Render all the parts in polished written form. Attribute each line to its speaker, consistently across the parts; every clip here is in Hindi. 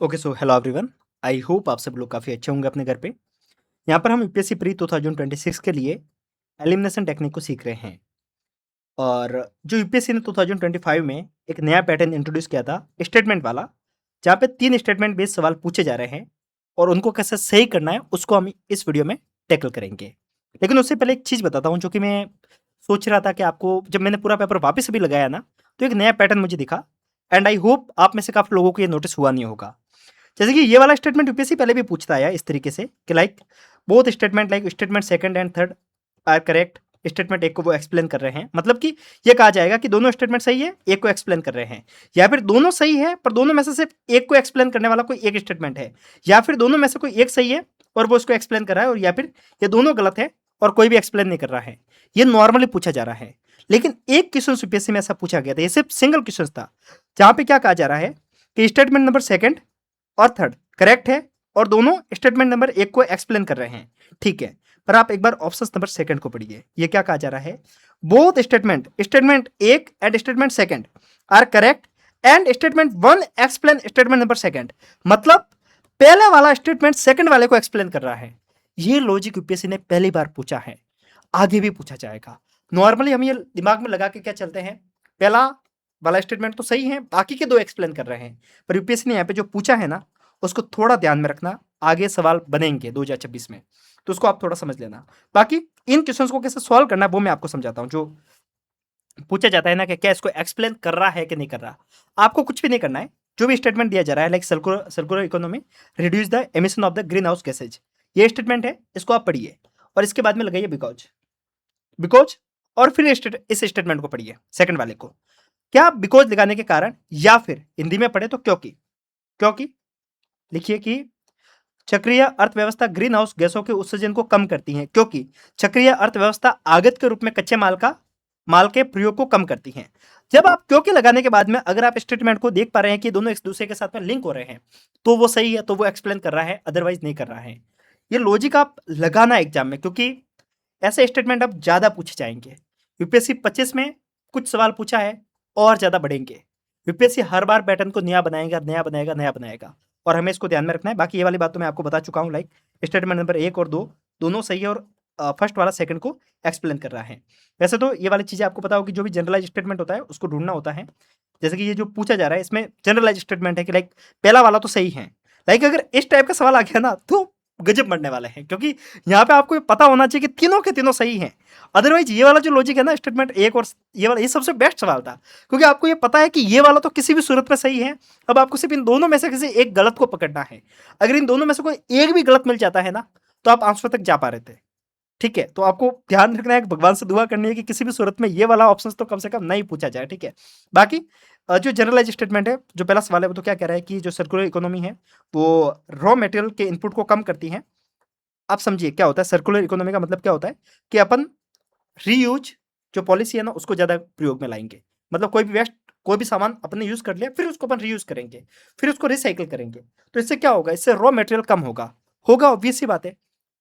Speaker 1: Okay so hello everyone. I hope आप सब लोग काफ़ी अच्छे होंगे अपने घर पे। यहाँ पर हम यूपीएससी प्री 2026 के लिए एलिमिनेशन टेक्निक को सीख रहे हैं। और जो यूपीएससी ने 2025 में एक नया पैटर्न इंट्रोड्यूस किया था स्टेटमेंट वाला, जहाँ पे 3 स्टेटमेंट बेस्ड सवाल पूछे जा रहे हैं और उनको कैसे सही करना है उसको हम इस वीडियो में टैकल करेंगे। लेकिन उससे पहले एक चीज़ बताता हूँ जो कि मैं सोच रहा था कि आपको जब मैंने पूरा पेपर वापस से भी लगाया ना, तो एक नया पैटर्न मुझे दिखा एंड आई होप आप में से काफ़ी लोगों को ये नोटिस हुआ नहीं होगा। जैसे कि ये वाला स्टेटमेंट यूपीएससी पहले भी पूछता आया इस तरीके से कि like both statement like statement second and third are correct. Statement एक को वो एक्सप्लेन कर रहे हैं, मतलब कि ये कहा जाएगा कि दोनों स्टेटमेंट सही है, एक को एक्सप्लेन कर रहे हैं, या फिर दोनों सही है पर दोनों में से सिर्फ एक को एक्सप्लेन करने वाला कोई एक स्टेटमेंट है, या फिर दोनों में से कोई एक सही है और वो उसको एक्सप्लेन कर रहा है, और या फिर ये दोनों गलत है और कोई भी एक्सप्लेन नहीं कर रहा है। ये नॉर्मली पूछा जा रहा है। लेकिन एक क्वेश्चन यूपीएससी में ऐसा पूछा गया था, ये सिर्फ सिंगल क्वेश्चन था, जहां पे क्या कहा जा रहा है कि स्टेटमेंट नंबर सेकंड और थर्ड करेक्ट है और दोनों स्टेटमेंट नंबर एक को एक्सप्लेन कर रहे हैं। ठीक है, पर आप एक बार ऑप्शन नंबर सेकंड को पढ़िए। ये क्या कहा जा रहा है, बोथ स्टेटमेंट स्टेटमेंट एक and statement second are correct and statement one explain statement number second. मतलब पहला वाला स्टेटमेंट सेकंड वाले को एक्सप्लेन कर रहा है। ये लॉजिक यूपीएससी ने पहली बार पूछा है, आगे भी पूछा जाएगा। नॉर्मली हम ये दिमाग में लगा के क्या चलते हैं, पहला वाला स्टेटमेंट तो सही है, बाकी के दो एक्सप्लेन कर रहे हैं। पर यूपीएससी ने यहाँ पे जो पूछा है ना, उसको थोड़ा ध्यान में रखना, आगे सवाल बनेंगे 2026 में, तो उसको आप थोड़ा समझ लेना। बाकी इन क्वेश्चंस को कैसे सॉल्व करना है वो मैं आपको समझाता हूँ। जो पूछा जाता है ना कि क्या इसको एक्सप्लेन कर रहा है कि नहीं कर रहा, आपको कुछ भी नहीं करना है। जो भी स्टेटमेंट दिया जा रहा है like circular economy reduce the emission of the green house gases, ये स्टेटमेंट है, इसको आप पढ़िए और इसके बाद में लगाइए बिकॉज। बिकॉज और फिर इस स्टेटमेंट को पढ़िए सेकंड वाले को। क्या बिकॉज लगाने के कारण, या फिर हिंदी में पढ़े तो क्योंकि। क्योंकि लिखिए कि चक्रीय अर्थव्यवस्था ग्रीन हाउस गैसों के उत्सर्जन को कम करती है, क्योंकि चक्रीय अर्थव्यवस्था आगत के रूप में कच्चे माल के प्रयोग को कम करती है। जब आप क्योंकि लगाने के बाद में अगर आप स्टेटमेंट को देख पा रहे हैं कि दोनों एक दूसरे के साथ में लिंक हो रहे हैं, तो वो सही है, तो वो एक्सप्लेन कर रहा है, अदरवाइज नहीं कर रहा है। ये लॉजिक आप लगाना एग्जाम में, क्योंकि ऐसे स्टेटमेंट अब ज्यादा पूछे जाएंगे। यूपीएससी 25 में कुछ सवाल पूछा है और ज्यादा बढ़ेंगे। यूपीएससी हर बार पैटर्न को नया बनाएगा, नया बनाएगा, नया बनाएगा, और हमें इसको ध्यान में रखना है। बाकी ये वाली बात तो मैं आपको बता चुका हूँ, लाइक स्टेटमेंट नंबर एक और दो दोनों सही है और फर्स्ट वाला सेकंड को एक्सप्लेन कर रहा है। वैसे तो ये वाली चीजें आपको पता होगी, जो भी जनरलाइज स्टेटमेंट होता है उसको ढूंढना होता है। जैसे कि ये जो पूछा जा रहा है इसमें जनरलाइज स्टेटमेंट है कि लाइक पहला वाला तो सही है। लाइक अगर इस टाइप का सवाल आ गया ना तो गजब बनने वाले हैं, क्योंकि यहाँ पे आपको ये पता होना चाहिए कि तीनों के तीनों सही हैं। अदरवाइज ये वाला जो लॉजिक है ना स्टेटमेंट एक और ये वाला, ये सबसे बेस्ट सवाल था, क्योंकि आपको ये पता है कि ये वाला तो किसी भी सूरत में सही है। अब आपको सिर्फ इन दोनों में से किसी एक गलत को पकड़ना है। अगर इन दोनों में से कोई एक भी गलत मिल जाता है ना, तो आप आंसर तक जा पा रहे थे। ठीक है, तो आपको ध्यान रखना है, भगवान से दुआ करनी है कि किसी भी सूरत में ये वाला ऑप्शन तो कम से कम नहीं पूछा जाए। ठीक है, बाकी जो जनरलाइज स्टेटमेंट है, जो पहला सवाल है वो तो क्या कह रहा है कि जो सर्कुलर इकोनॉमी है वो रॉ मटेरियल के इनपुट को कम करती है। आप समझिए क्या होता है सर्कुलर इकोनॉमी का मतलब, क्या होता है कि अपन रीयूज जो पॉलिसी है ना उसको ज्यादा प्रयोग में लाएंगे। मतलब कोई भी वेस्ट, कोई भी सामान अपने यूज कर लिया, फिर उसको अपन रीयूज करेंगे, फिर उसको रिसाइकिल करेंगे। तो इससे क्या होगा, इससे रॉ मटेरियल कम होगा। होगा, ऑब्वियस सी बात है,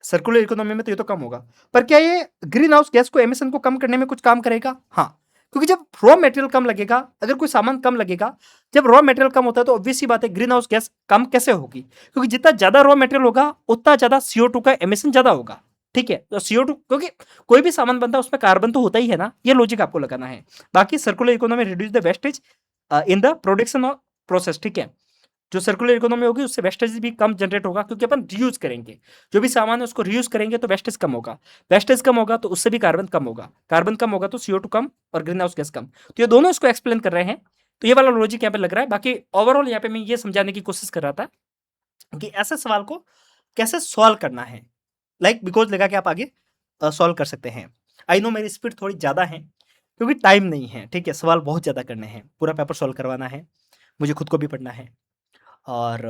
Speaker 1: सर्कुलर इकोनॉमी में तो ये तो कम होगा। पर क्या ये ग्रीन हाउस गैस को एमिशन को कम करने में कुछ काम करेगा? हाँ, क्योंकि जब रॉ मटेरियल कम लगेगा, अगर कोई सामान कम लगेगा, जब रॉ मटेरियल कम होता है तो ऑब्वियस सी बात है ग्रीन हाउस गैस कम कैसे होगी, क्योंकि जितना ज्यादा रॉ मटेरियल होगा उतना ज्यादा CO2 का एमिशन ज्यादा होगा। ठीक है, तो CO2, क्योंकि कोई भी सामान बनता है उसमें कार्बन तो होता ही है ना, ये लॉजिक आपको लगाना है। बाकी circular economy reduce the wastage in the production of process. ठीक है, जो सर्कुलर इकोनॉमी होगी उससे वेस्टेज भी कम जनरेट होगा, क्योंकि अपन रीयूज करेंगे, जो भी सामान है उसको रीयूज करेंगे तो वेस्टेज कम होगा। वेस्टेज कम होगा तो उससे भी कार्बन कम होगा, कार्बन कम होगा तो CO2 कम और ग्रीन हाउस गैस कम। तो ये दोनों इसको एक्सप्लेन कर रहे हैं, तो ये वाला लॉजिक यहाँ पे लग रहा है। बाकी ओवरऑल यहाँ पे मैं ये समझाने की कोशिश कर रहा था कि ऐसे सवाल को कैसे सॉल्व करना है। लाइक बिकॉज लगा के आप आगे सॉल्व कर सकते हैं। आई नो मेरी स्पीड थोड़ी ज़्यादा है, क्योंकि टाइम नहीं है। ठीक है, सवाल बहुत ज़्यादा करने हैं, पूरा पेपर सॉल्व करवाना है, मुझे खुद को भी पढ़ना है। और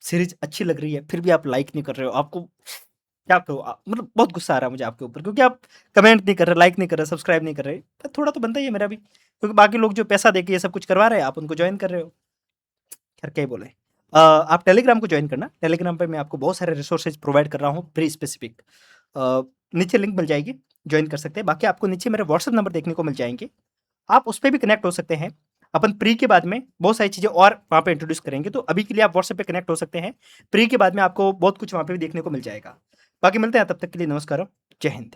Speaker 1: सीरीज अच्छी लग रही है फिर भी आप लाइक नहीं कर रहे हो। आपको क्या करो, मतलब बहुत गुस्सा आ रहा है मुझे आपके ऊपर, क्योंकि आप कमेंट नहीं कर रहे, लाइक नहीं कर रहे, सब्सक्राइब नहीं कर रहे। तो थोड़ा तो बनता ही है मेरा भी, क्योंकि बाकी लोग जो पैसा देके ये सब कुछ करवा रहे हैं आप उनको ज्वाइन कर रहे हो। खैर क्या ही बोले। आप टेलीग्राम को ज्वाइन करना, टेलीग्राम पे मैं आपको बहुत सारे रिसोर्सेज प्रोवाइड कर रहा हूँ वेरी स्पेसिफिक। नीचे लिंक मिल जाएगी, ज्वाइन कर सकते हैं। बाकी आपको नीचे मेरे व्हाट्सएप नंबर देखने को मिल जाएंगे, आप उस पर भी कनेक्ट हो सकते हैं। अपन प्री के बाद में बहुत सारी चीज़ें और वहाँ पे इंट्रोड्यूस करेंगे, तो अभी के लिए आप व्हाट्सएप पे कनेक्ट हो सकते हैं। प्री के बाद में आपको बहुत कुछ वहाँ पे भी देखने को मिल जाएगा। बाकी मिलते हैं, तब तक के लिए नमस्कार, जय हिंद।